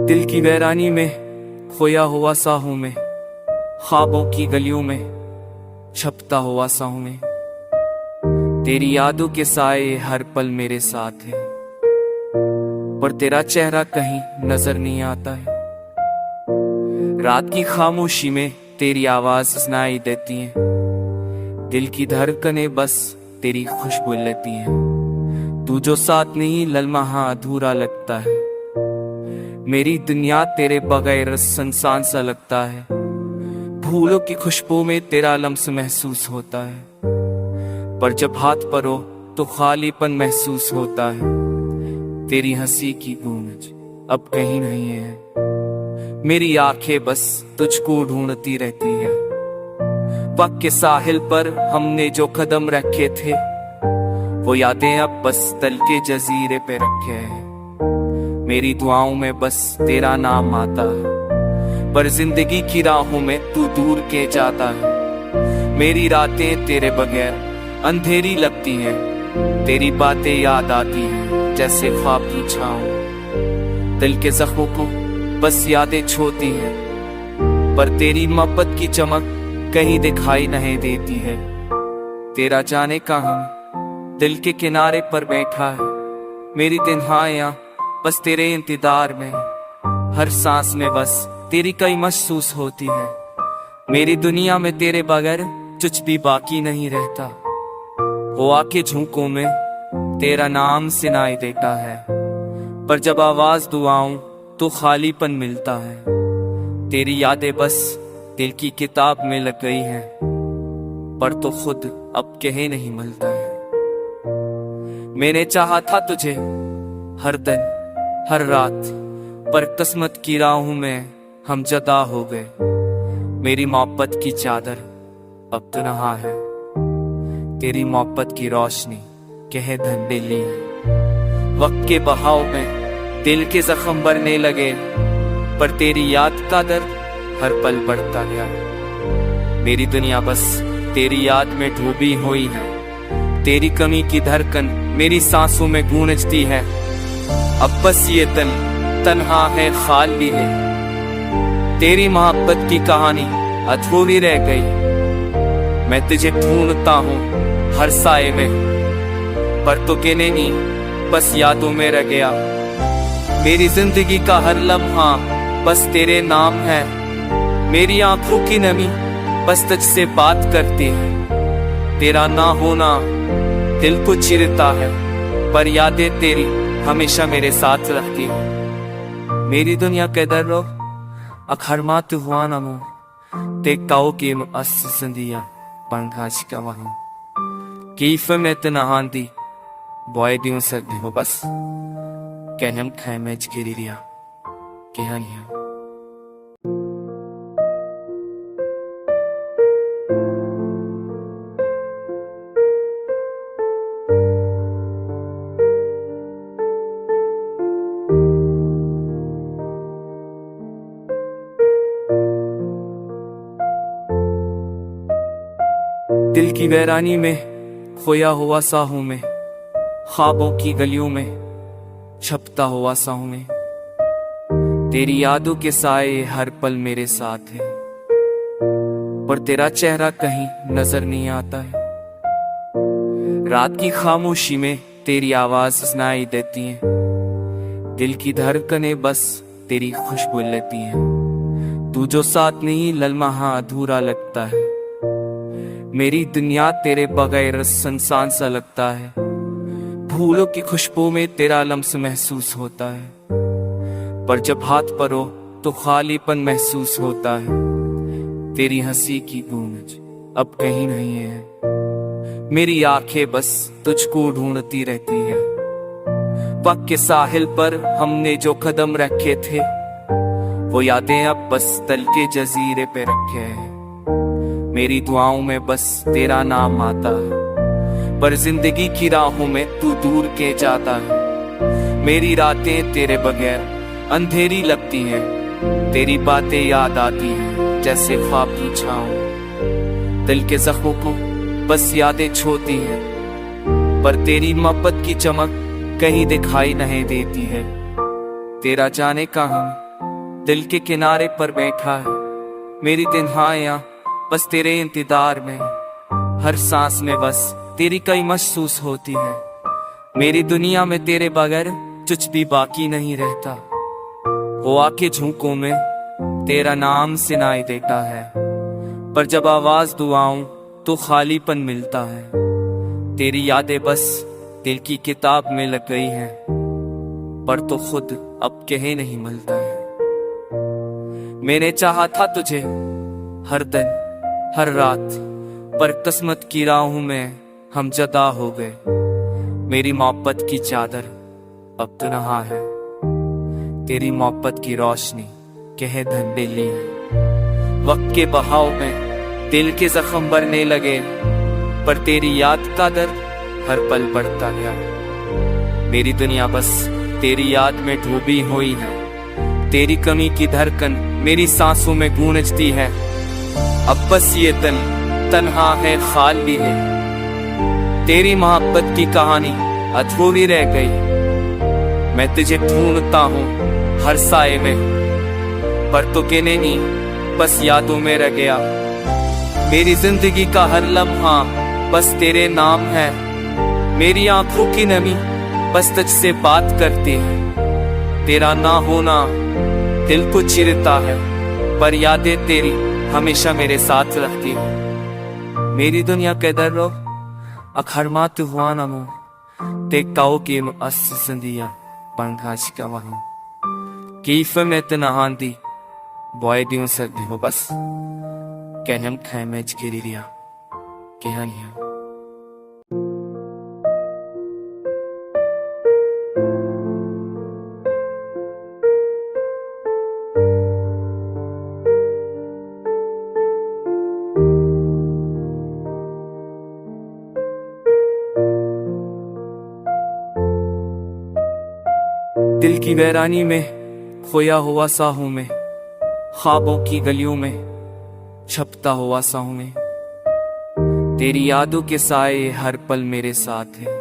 दिल की वीरानी में खोया हुआ सा हूं मैं, ख्वाबों की गलियों में छपता हुआ सा हूं मैं। तेरी यादों के साए हर पल मेरे साथ है, पर तेरा चेहरा कहीं नजर नहीं आता है। रात की खामोशी में तेरी आवाज सुनाई देती है, दिल की धड़कनें बस तेरी खुशबू लेती हैं। तू जो साथ नहीं ललमहा अधूरा लगता है, मेरी दुनिया तेरे बगैर सुनसान सा लगता है। फूलों की खुशबू में तेरा लम्स महसूस होता है, पर जब हाथ परो तो खालीपन महसूस होता है। तेरी हंसी की गूंज अब कहीं नहीं है, मेरी आंखें बस तुझको ढूंढती रहती है। वक्त के साहिल पर हमने जो कदम रखे थे, वो यादें अब बस तल के जजीरे पे रखे हैं। मेरी दुआओं में बस तेरा नाम आता है, पर जिंदगी की राहों में तू दूर के जाता है। मेरी रातें तेरे बगैर अंधेरी लगती हैं, तेरी बातें याद आती हैं जैसे ख्वाब की छाँव। दिल के जख्मों को बस यादें छोती हैं, पर तेरी मोहब्बत की चमक कहीं दिखाई नहीं देती है। तेरा जाने कहाँ दिल के किनारे पर बैठा है, मेरी तन्हाइयां बस तेरे इंतजार में। हर सांस में बस तेरी कई महसूस होती है। मेरी दुनिया में तेरे बगैर कुछ भी बाकी नहीं रहता। वो आके झोंकों में तेरा नाम सुनाई देता है, पर जब आवाज दुआऊं तो खालीपन मिलता है। तेरी यादें बस दिल की किताब में लग गई हैं, पर तो खुद अब कहे नहीं मिलता है। मैंने चाहा था तुझे हर दिन हर रात, पर किस्मत की राहों में हम जुदा हो गए। मेरी मोहब्बत की चादर अब तन्हा है, तेरी मोहब्बत की रोशनी कहे धंधे ली है। वक्त के बहाव में दिल के जख्म भरने लगे, पर तेरी याद का दर्द हर पल बढ़ता गया। मेरी दुनिया बस तेरी याद में डूबी हुई है, तेरी कमी की धड़कन मेरी सांसों में गूंजती है। अब बस ये दिल तन्हा है, खाली है, तेरी मोहब्बत की कहानी अधूरी रह गई। मैं तुझे ढूंढता हूँ हर साए में, पर तो गिने नहीं बस यादों में रह गया। मेरी जिंदगी का हर लम्हा बस तेरे नाम है, मेरी आंखों की नमी बस तुझसे बात करती है। तेरा ना होना दिल को चिरता है, पर यादें तेरी हमेशा मेरे साथ रखती है। मेरी दुनिया के दर्रो अखरमात हुआ नमो, देखताओ की असंदिया पंखाच का वहाँ कीफ में तनहांदी बॉय दियों सकती हो बस कहम खाए में गिरी रिया कहानियां। दिल की वीरानी में खोया हुआ सा हूं मैं, ख्वाबों की गलियों में छपता हुआ सा हूं मैं। तेरी यादों के साए हर पल मेरे साथ है, पर तेरा चेहरा कहीं नजर नहीं आता है। रात की खामोशी में तेरी आवाज सुनाई देती है, दिल की धड़कनें बस तेरी खुशबू लेती हैं। तू जो साथ नहीं ललमहा अधूरा लगता है, मेरी दुनिया तेरे बगैर सुनसान सा लगता है। फूलों की खुशबू में तेरा लम्स महसूस होता है, पर जब हाथ परो तो खालीपन महसूस होता है। तेरी हंसी की गूंज अब कहीं नहीं है, मेरी आंखें बस तुझको ढूंढती रहती है। वक्त के साहिल पर हमने जो कदम रखे थे, वो यादें अब बस तल के जजीरे पे रखे हैं। मेरी दुआओं में बस तेरा नाम आता है, पर जिंदगी की राहों में तू दूर के जाता है। मेरी रातें तेरे बगैर अंधेरी लगती हैं, तेरी बातें याद आती हैं जैसे ख्वाब की छाँव। दिल के जख्मों को बस यादें छोती हैं, पर तेरी मोहब्बत की चमक कहीं दिखाई नहीं देती है। तेरा जाने कहाँ दिल के किनारे पर बैठा है, मेरी तन्हाइयां बस तेरे इंतजार में। हर सांस में बस तेरी कई महसूस होती है। मेरी दुनिया में तेरे बगैर कुछ भी बाकी नहीं रहता। वो आके झोंकों में तेरा नाम सुनाई देता है, पर जब आवाज दुआऊं तो खालीपन मिलता है। तेरी यादें बस दिल की किताब में लग गई हैं, पर तो खुद अब कहे नहीं मिलता है। मैंने चाहा था तुझे हर दिन हर रात, पर किस्मत की राहों में हम जुदा हो गए। मेरी मोहब्बत की चादर अब तन्हा है, तेरी मोहब्बत की रोशनी कहे धंधेली है। वक्त के बहाव में दिल के जख्म भरने लगे, पर तेरी याद का दर्द हर पल बढ़ता गया। मेरी दुनिया बस तेरी याद में डूबी हुई है। तेरी कमी की धड़कन मेरी सांसों में गूंजती है। अब बस ये तन तन्हा है, खाली है। तेरी मोहब्बत की कहानी अधूरी रह गई। मैं तुझे ढूंढता हूँ हर साए में, पर तो कहने नहीं बस यादों में रह गया। मेरी जिंदगी का हर लम्हा बस तेरे नाम है। मेरी आंखों की नमी बस तुझसे बात करती है। तेरा ना होना दिल को चिरता है, पर यादें तेरी हमेशा मेरे साथ रहती है। मेरी दुनिया के दर्रों अखरमात हुआ नमो ते काओ के असंदिया पंखाश का वहाँ कीफ में तनहांदी बॉय दियों सर्दी हो बस कहम खैमेज गिरी रिया कहनिया। दिल की वैरानी में खोया हुआ सा हूं मैं, ख्वाबों की गलियों में छपता हुआ सा हूं मैं। तेरी यादों के साए हर पल मेरे साथ है,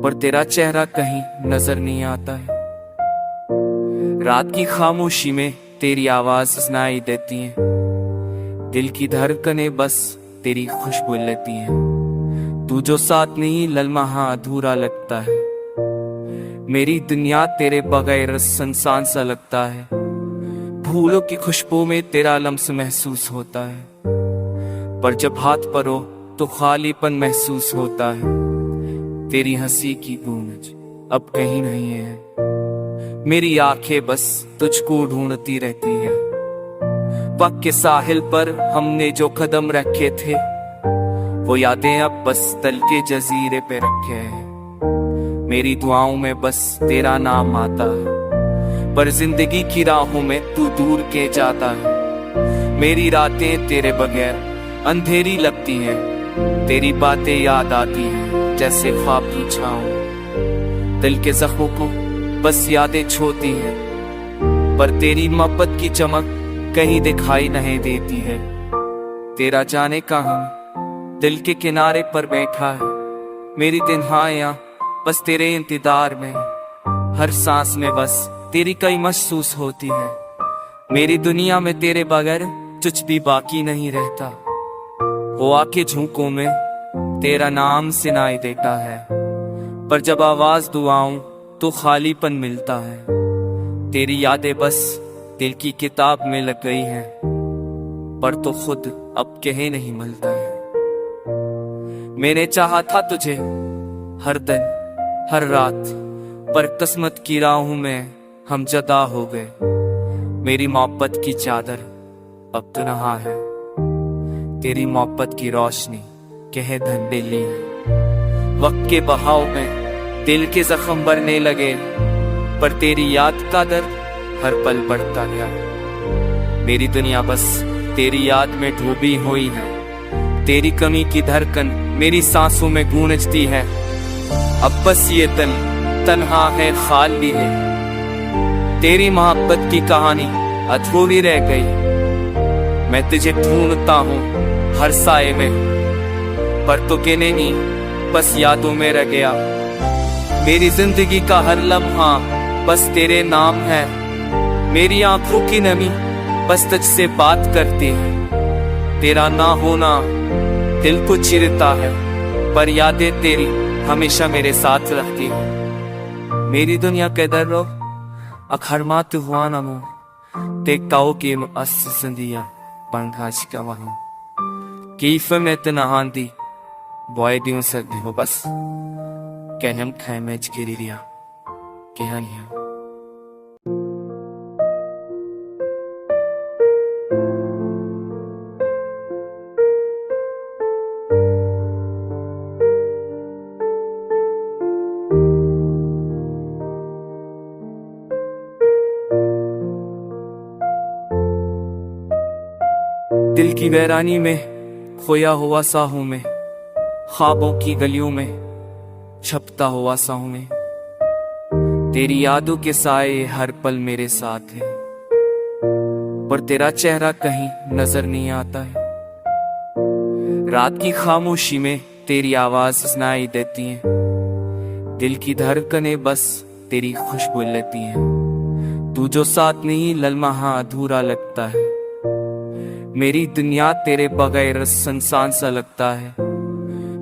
पर तेरा चेहरा कहीं नजर नहीं आता है। रात की खामोशी में तेरी आवाज सुनाई देती है। दिल की धड़कनें बस तेरी खुशबू लेती हैं। तू जो साथ नहीं ललमहा अधूरा लगता है। मेरी दुनिया तेरे बगैर सुनसान सा लगता है। फूलों की खुशबू में तेरा लम्स महसूस होता है, पर जब हाथ परो तो खालीपन महसूस होता है। तेरी हंसी की गूंज अब कहीं नहीं है। मेरी आंखें बस तुझको ढूंढती रहती है। वक्त के साहिल पर हमने जो कदम रखे थे, वो यादें अब बस तल के जजीरे पे रखे हैं। मेरी दुआओं में बस तेरा नाम आता है, पर जिंदगी की राहों में तू दूर के जाता है। मेरी रातें तेरे बगैर अंधेरी लगती हैं। तेरी बातें याद आती हैं जैसे ख्वाब की छाँव। दिल के जख्मों को बस यादें छोती हैं, पर तेरी मोहब्बत की चमक कहीं दिखाई नहीं देती है। तेरा जाने कहाँ दिल के किनारे पर बैठा है। मेरी तन्हाइयां बस तेरे इंतजार में। हर सांस में बस तेरी कई महसूस होती है। मेरी दुनिया में तेरे बगैर कुछ भी बाकी नहीं रहता। वो आके झोंकों में तेरा नाम सुनाई देता है, पर जब आवाज दुआऊं तो खालीपन मिलता है। तेरी यादें बस दिल की किताब में लग गई हैं, पर तो खुद अब कहे नहीं मिलता है। मैंने चाहा था तुझे हर दिन हर रात, पर किस्मत की राहों में हम जुदा हो गए। मेरी मोहब्बत की चादर अब तन्हा है, तेरी मोहब्बत की रोशनी कहे धंधेली है। वक्त के बहाव में दिल के जख्म भरने लगे, पर तेरी याद का दर्द हर पल बढ़ता गया। मेरी दुनिया बस तेरी याद में डूबी हुई है। तेरी कमी की धड़कन मेरी सांसों में गूंजती है। अब बस ये तन तन्हा है, खाली है। तेरी मोहब्बत की कहानी अधूरी रह गई। मैं तुझे ढूंढता हूँ हर साए में, पर तो कहने नहीं बस यादों में रह गया। मेरी जिंदगी का हर लम्हा बस तेरे नाम है। मेरी आंखों की नमी बस तुझसे बात करती है। तेरा ना होना दिल को चिरता है, पर यादें तेरी हमेशा मेरे साथ रहती है। मेरी दुनिया के दर्रो अखर मात हुआ नमो देखताओ के अस जिंदिया पंखाच का वहाँ कीफ में तना आंदी बॉय दियों से हो बस कहम खाए मैच गिरी रिया कहानियां। दिल की वीरानी में खोया हुआ सा हूं मैं, ख्वाबों की गलियों में छपता हुआ सा हूं मैं। तेरी यादों के साए हर पल मेरे साथ है, पर तेरा चेहरा कहीं नजर नहीं आता है। रात की खामोशी में तेरी आवाज सुनाई देती है, दिल की धड़कनें बस तेरी खुशबू लेती हैं। तू जो साथ नहीं ललमहा अधूरा लगता है, मेरी दुनिया तेरे बगैर सुनसान सा लगता है।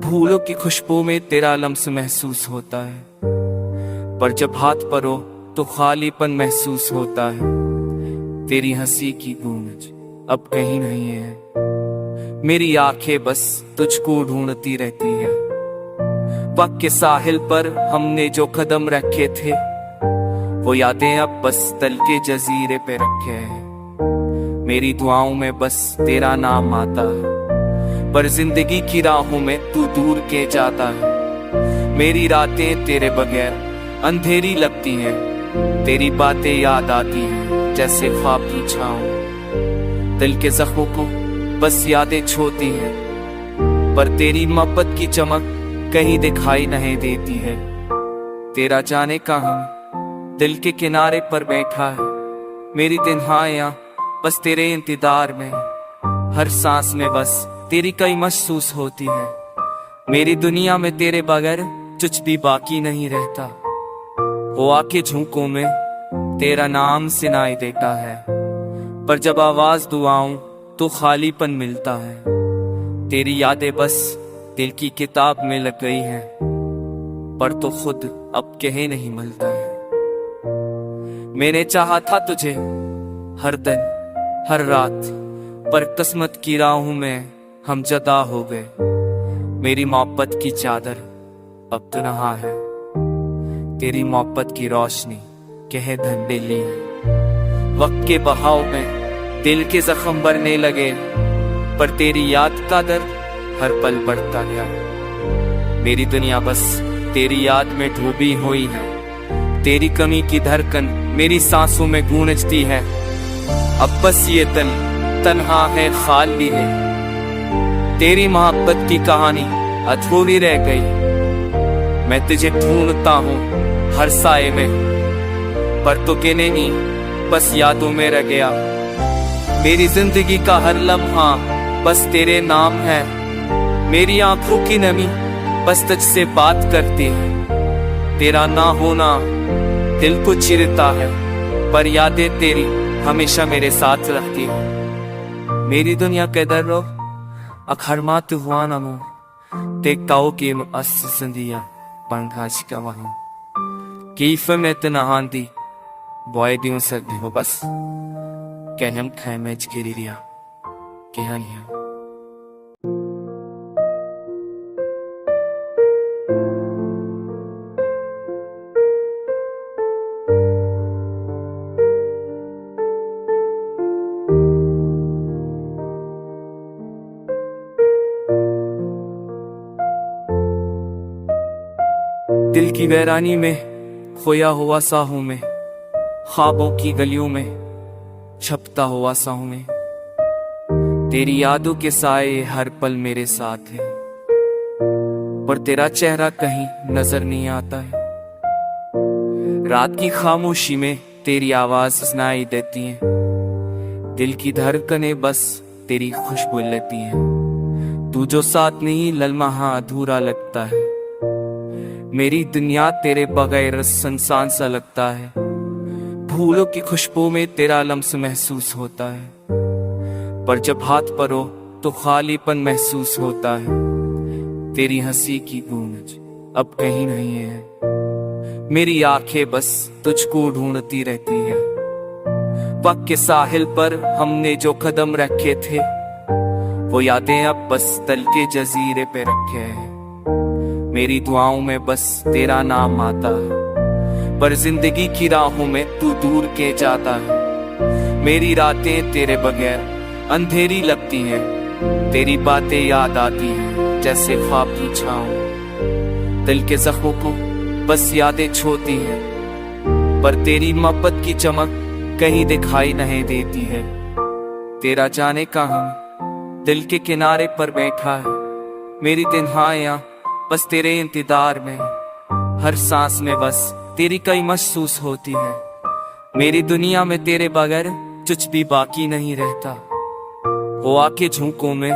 फूलों की खुशबू में तेरा लम्स महसूस होता है, पर जब हाथ परो तो खालीपन महसूस होता है। तेरी हंसी की गूंज अब कहीं नहीं है, मेरी आंखें बस तुझको ढूंढती रहती है। वक्त के साहिल पर हमने जो कदम रखे थे, वो यादें अब बस तल के जजीरे पे रखे हैं। मेरी दुआओं में बस तेरा नाम आता है, पर जिंदगी की राहों में तू दूर के जाता है। मेरी रातें तेरे बगैर अंधेरी लगती हैं, तेरी बातें याद आती हैं जैसे ख्वाब की छाँव। दिल के जख्मों को बस यादें छोती हैं, पर तेरी मोहब्बत की चमक कहीं दिखाई नहीं देती है। तेरा जाने कहाँ दिल के किनारे पर बैठा है, मेरी तन्हाइयाँ बस तेरे इंतजार में। हर सांस में बस तेरी कई महसूस होती है। मेरी दुनिया में तेरे बगैर कुछ भी बाकी नहीं रहता। वो आके झोंकों में तेरा नाम सुनाई देता है, पर जब आवाज दुआऊं तो खालीपन मिलता है। तेरी यादें बस दिल की किताब में लग गई हैं, पर तो खुद अब कहे नहीं मिलता है। मैंने चाहा था तुझे हर दिन हर रात, पर किस्मत की राहों में हम जदा हो गए। मेरी मोहब्बत की चादर अब तन्हा है, तेरी मोहब्बत की रोशनी कहे धंधेली है। वक्त के बहाव में दिल के जख्म भरने लगे, पर तेरी याद का दर्द हर पल बढ़ता गया। मेरी दुनिया बस तेरी याद में डूबी हुई है, तेरी कमी की धड़कन मेरी सांसों में गूंजती है। अब बस ये दिल तन्हा है, खाली है, तेरी मोहब्बत की कहानी अधूरी रह गई। मैं तुझे ढूंढता हूँ हर साए में, पर तू गिने नहीं बस यादों में रह गया। मेरी जिंदगी का हर लम्हा बस तेरे नाम है, मेरी आंखों की नमी बस तुझसे बात करती है। तेरा ना होना दिल को चिरता है, पर यादें तेरी हमेशा मेरे साथ रहती है। मेरी दुनिया के दर्रो अखर मात हुआ नमो देखताओ के अस जिंदिया पंखाच का वहाँ कीफ में तना आंदी बॉय दियों से हो बस कहम खाए मैच गिरी रिया कहानियां। दिल की वीरानी में खोया हुआ सा हूं मैं, ख्वाबों की गलियों में छपता हुआ सा हूं मैं। तेरी यादों के साए हर पल मेरे साथ है, पर तेरा चेहरा कहीं नजर नहीं आता है। रात की खामोशी में तेरी आवाज सुनाई देती है, दिल की धड़कनें बस तेरी खुशबू लेती हैं। तू जो साथ नहीं ललमहा अधूरा लगता है, मेरी दुनिया तेरे बगैर सुनसान सा लगता है। फूलों की खुशबू में तेरा लम्स महसूस होता है, पर जब हाथ परो तो खालीपन महसूस होता है। तेरी हंसी की गूंज अब कहीं नहीं है, मेरी आंखें बस तुझको ढूंढती रहती है। वक्त के साहिल पर हमने जो कदम रखे थे, वो यादें अब बस तल के जजीरे पे रखे हैं। मेरी दुआओं में बस तेरा नाम आता है, पर जिंदगी की राहों में तू दूर के जाता है। मेरी रातें तेरे बगैर अंधेरी लगती हैं, तेरी बातें याद आती हैं जैसे ख्वाब की छाँव। दिल के जख्मों को बस यादें छोती हैं, पर तेरी मोहब्बत की चमक कहीं दिखाई नहीं देती है। तेरा जाने कहाँ दिल के किनारे पर बैठा है, मेरी तन्हाइयाँ बस तेरे इंतजार में। हर सांस में बस तेरी कई महसूस होती है। मेरी दुनिया में तेरे बगैर कुछ भी बाकी नहीं रहता। वो आके झोंकों में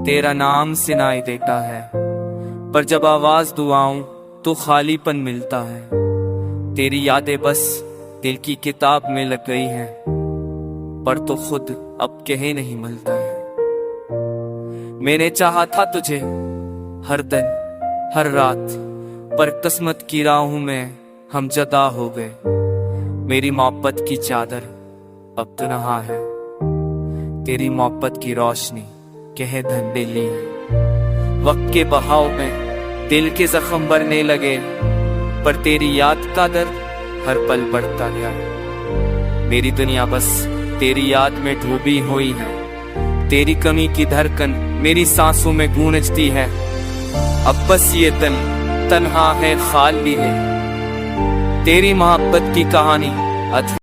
तेरा नाम सुनाई देता है, पर जब आवाज दुआऊं तो खालीपन मिलता है। तेरी यादें बस दिल की किताब में लग गई हैं, पर तो खुद अब कहे नहीं मिलता है। मैंने चाहा था तुझे हर दिन हर रात, पर किस्मत की राहों में हम जुदा हो गए। मेरी मोहब्बत की चादर अब तन्हा है, तेरी मोहब्बत की रोशनी कहे धंधे ली। वक्त के बहाव में दिल के जख्म भरने लगे, पर तेरी याद का दर्द हर पल बढ़ता गया। मेरी दुनिया बस तेरी याद में डूबी हुई है, तेरी कमी की धड़कन मेरी सांसों में गूंजती है। अब बस ये दिल तन्हा है, खाली है, तेरी मोहब्बत की कहानी